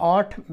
8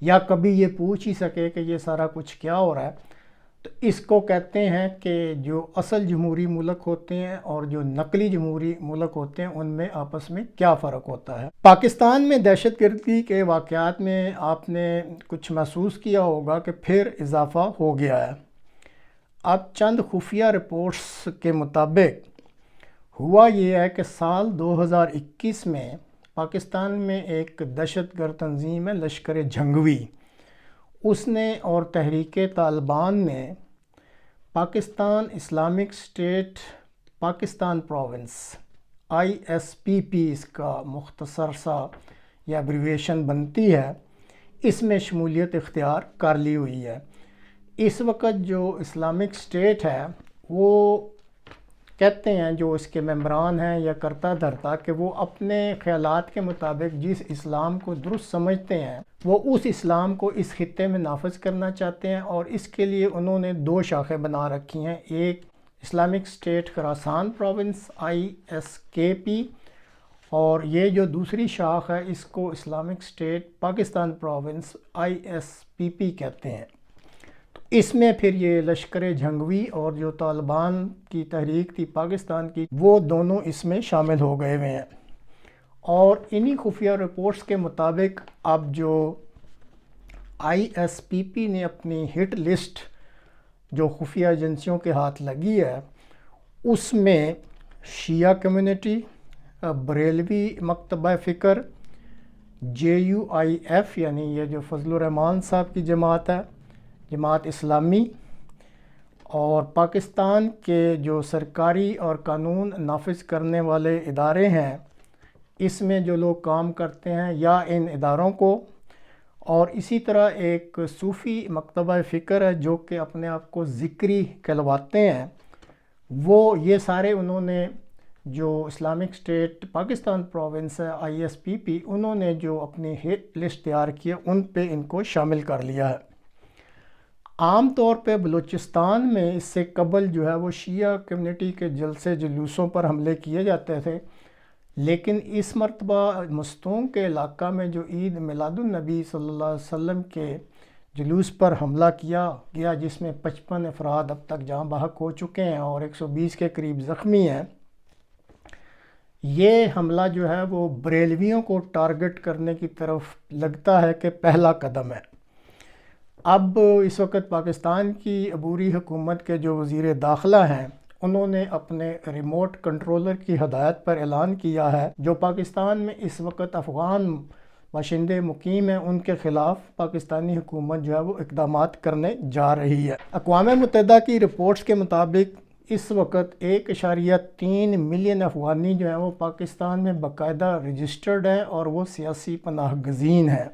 یا کبھی یہ پوچھ ہی سکے کہ یہ سارا کچھ کیا ہو رہا ہے، تو اس کو کہتے ہیں کہ جو اصل جمہوری ملک ہوتے ہیں اور جو نقلی جمہوری ملک ہوتے ہیں ان میں آپس میں کیا فرق ہوتا ہے۔ پاکستان میں دہشت گردی کے واقعات میں آپ نے کچھ محسوس کیا ہوگا کہ پھر اضافہ ہو گیا ہے۔ اب چند خفیہ رپورٹس کے مطابق ہوا یہ ہے کہ سال 2021 میں پاکستان میں ایک دہشت گرد تنظیم ہے لشکر جھنگوی، اس نے اور تحریک طالبان نے Pakistan Islamic state Pakistan province ISPP اس کا مختصر سا یا ایبریویشن بنتی ہے، اس میں شمولیت اختیار کر لی ہوئی ہے۔ اس وقت جو اسلامک اسٹیٹ ہے وہ کہتے ہیں جو اس کے ممبران ہیں یا کرتا دھرتا کہ وہ اپنے خیالات کے مطابق جس اسلام کو درست سمجھتے ہیں وہ اس اسلام کو اس خطے میں نافذ کرنا چاہتے ہیں، اور اس کے لیے انہوں نے 2 شاخیں بنا رکھی ہیں، ایک اسلامک اسٹیٹ خراسان پروونس ISKP، اور یہ جو دوسری شاخ ہے اس کو Islamic state Pakistan province ISPP کہتے ہیں۔ اس میں پھر یہ لشکر جھنگوی اور جو طالبان کی تحریک تھی پاکستان کی وہ دونوں اس میں شامل ہو گئے ہوئے ہیں، اور انہی خفیہ رپورٹس کے مطابق اب جو ISPP نے اپنی ہٹ لسٹ جو خفیہ ایجنسیوں کے ہاتھ لگی ہے اس میں شیعہ کمیونٹی، بریلوی مکتبہ فکر، JUIF یعنی یہ جو فضل الرحمان صاحب کی جماعت ہے، جماعت اسلامی، اور پاکستان کے جو سرکاری اور قانون نافذ کرنے والے ادارے ہیں اس میں جو لوگ کام کرتے ہیں یا ان اداروں کو، اور اسی طرح ایک صوفی مکتبہ فکر ہے جو کہ اپنے آپ کو ذکری کہلواتے ہیں، وہ یہ سارے انہوں نے جو اسلامک اسٹیٹ پاکستان پروونس ہے ISPP انہوں نے جو اپنی ہٹ لسٹ تیار کی ہے ان پہ ان کو شامل کر لیا ہے۔ عام طور پہ بلوچستان میں اس سے قبل جو ہے وہ شیعہ کمیونٹی کے جلسے جلوسوں پر حملے کیے جاتے تھے، لیکن اس مرتبہ مستونگ کے علاقہ میں جو عید میلاد النبی صلی اللہ علیہ وسلم کے جلوس پر حملہ کیا گیا جس میں 55 افراد اب تک جاں بحق ہو چکے ہیں اور 120 کے قریب زخمی ہیں، یہ حملہ جو ہے وہ بریلویوں کو ٹارگٹ کرنے کی طرف لگتا ہے کہ پہلا قدم ہے۔ اب اس وقت پاکستان کی عبوری حکومت کے جو وزیر داخلہ ہیں انہوں نے اپنے ریموٹ کنٹرولر کی ہدایت پر اعلان کیا ہے جو پاکستان میں اس وقت افغان باشندے مقیم ہیں ان کے خلاف پاکستانی حکومت جو ہے وہ اقدامات کرنے جا رہی ہے۔ اقوام متحدہ کی رپورٹس کے مطابق اس وقت 1.3 ملین افغانی جو ہیں وہ پاکستان میں باقاعدہ رجسٹرڈ ہیں اور وہ سیاسی پناہ گزین ہیں،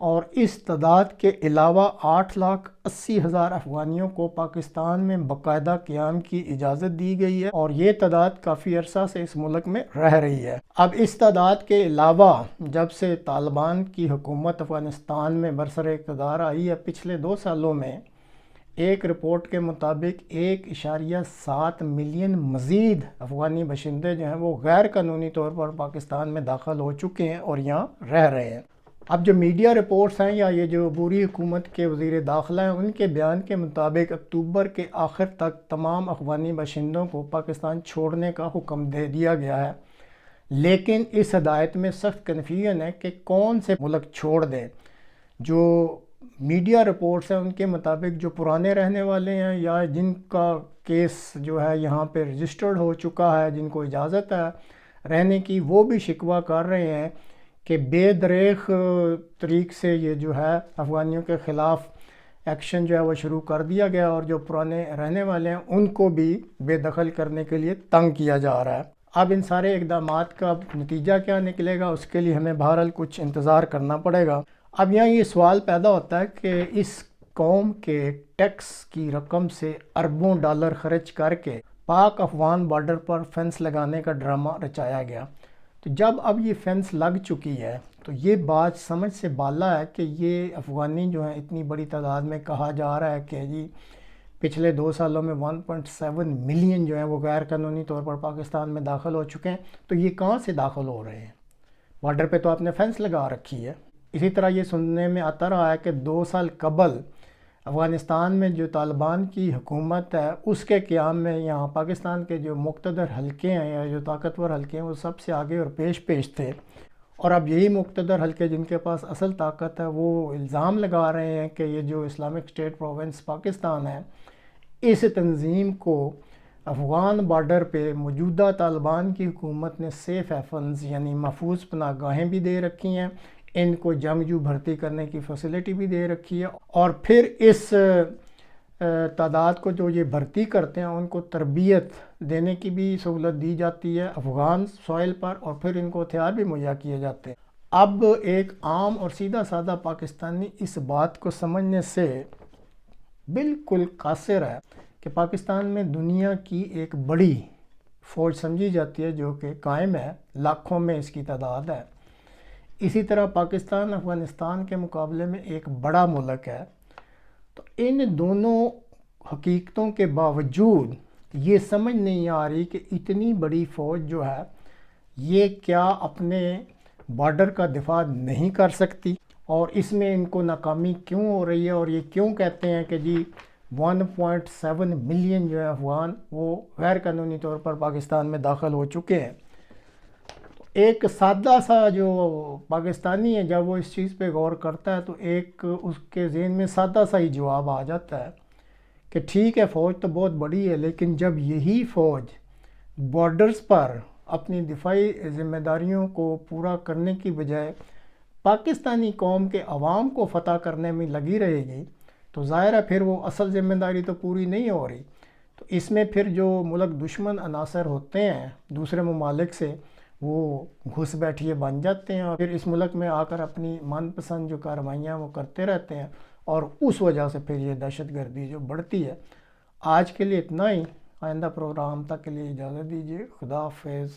اور اس تعداد کے علاوہ 8,80,000 افغانیوں کو پاکستان میں باقاعدہ قیام کی اجازت دی گئی ہے، اور یہ تعداد کافی عرصہ سے اس ملک میں رہ رہی ہے۔ اب اس تعداد کے علاوہ جب سے طالبان کی حکومت افغانستان میں برسر اقتدار آئی ہے پچھلے 2 سالوں میں ایک رپورٹ کے مطابق 1.7 ملین مزید افغانی باشندے جو ہیں وہ غیر قانونی طور پر پاکستان میں داخل ہو چکے ہیں اور یہاں رہ رہے ہیں۔ اب جو میڈیا رپورٹس ہیں یا یہ جو عبوری حکومت کے وزیر داخلہ ہیں ان کے بیان کے مطابق اکتوبر کے آخر تک تمام افغانی باشندوں کو پاکستان چھوڑنے کا حکم دے دیا گیا ہے، لیکن اس ہدایت میں سخت کنفیوژن ہے کہ کون سے ملک چھوڑ دیں۔ جو میڈیا رپورٹس ہیں ان کے مطابق جو پرانے رہنے والے ہیں یا جن کا کیس جو ہے یہاں پہ رجسٹرڈ ہو چکا ہے، جن کو اجازت ہے رہنے کی، وہ بھی شکوہ کر رہے ہیں کہ بے دریغ طریق سے یہ جو ہے افغانیوں کے خلاف ایکشن جو ہے وہ شروع کر دیا گیا، اور جو پرانے رہنے والے ہیں ان کو بھی بے دخل کرنے کے لیے تنگ کیا جا رہا ہے۔ اب ان سارے اقدامات کا نتیجہ کیا نکلے گا اس کے لیے ہمیں بہرحال کچھ انتظار کرنا پڑے گا۔ اب یہاں یہ سوال پیدا ہوتا ہے کہ اس قوم کے ٹیکس کی رقم سے اربوں ڈالر خرچ کر کے پاک افغان بارڈر پر فینس لگانے کا ڈرامہ رچایا گیا، تو جب اب یہ فینس لگ چکی ہے تو یہ بات سمجھ سے بالا ہے کہ یہ افغانی جو ہیں اتنی بڑی تعداد میں کہا جا رہا ہے کہ جی پچھلے 2 سالوں میں 1.7 ملین جو ہیں وہ غیر قانونی طور پر پاکستان میں داخل ہو چکے ہیں، تو یہ کہاں سے داخل ہو رہے ہیں؟ بارڈر پہ تو آپ نے فینس لگا رکھی ہے۔ اسی طرح یہ سننے میں آتا رہا ہے کہ 2 سال قبل افغانستان میں جو طالبان کی حکومت ہے اس کے قیام میں یہاں پاکستان کے جو مقتدر حلقے ہیں یا جو طاقتور حلقے ہیں وہ سب سے آگے اور پیش تھے، اور اب یہی مقتدر حلقے جن کے پاس اصل طاقت ہے وہ الزام لگا رہے ہیں کہ یہ جو اسلامک اسٹیٹ پروونس پاکستان ہے اس تنظیم کو افغان بارڈر پہ موجودہ طالبان کی حکومت نے سیف ہیفنز یعنی محفوظ پناہ گاہیں بھی دے رکھی ہیں، ان کو جنگجو بھرتی کرنے کی فیسلٹی بھی دے رکھی ہے، اور پھر اس تعداد کو جو یہ بھرتی کرتے ہیں ان کو تربیت دینے کی بھی سہولت دی جاتی ہے افغان سوائل پر، اور پھر ان کو ہتھیار بھی مہیا کیے جاتے ہیں۔ اب ایک عام اور سیدھا سادہ پاکستانی اس بات کو سمجھنے سے بالکل قاصر ہے کہ پاکستان میں دنیا کی ایک بڑی فوج سمجھی جاتی ہے جو کہ قائم ہے، لاکھوں میں اس کی تعداد ہے۔ اسی طرح پاکستان افغانستان کے مقابلے میں ایک بڑا ملک ہے، تو ان دونوں حقیقتوں کے باوجود یہ سمجھ نہیں آ رہی کہ اتنی بڑی فوج جو ہے یہ کیا اپنے بارڈر کا دفاع نہیں کر سکتی، اور اس میں ان کو ناکامی کیوں ہو رہی ہے، اور یہ کیوں کہتے ہیں کہ جی 1.7 ملین جو ہے افغان وہ غیر قانونی طور پر پاکستان میں داخل ہو چکے ہیں۔ ایک سادہ سا جو پاکستانی ہے جب وہ اس چیز پہ غور کرتا ہے تو ایک اس کے ذہن میں سادہ سا ہی جواب آ جاتا ہے کہ ٹھیک ہے فوج تو بہت بڑی ہے، لیکن جب یہی فوج بارڈرز پر اپنی دفاعی ذمہ داریوں کو پورا کرنے کی بجائے پاکستانی قوم کے عوام کو فتح کرنے میں لگی رہے گی تو ظاہر ہے پھر وہ اصل ذمہ داری تو پوری نہیں ہو رہی۔ تو اس میں پھر جو ملک دشمن عناصر ہوتے ہیں دوسرے ممالک سے وہ گھس بیٹھیے بن جاتے ہیں، اور پھر اس ملک میں آ کر اپنی من پسند جو کارروائیاں وہ کرتے رہتے ہیں، اور اس وجہ سے پھر یہ دہشت گردی جو بڑھتی ہے۔ آج کے لیے اتنا ہی، آئندہ پروگرام تک کے لیے اجازت دیجیے، خدا حافظ۔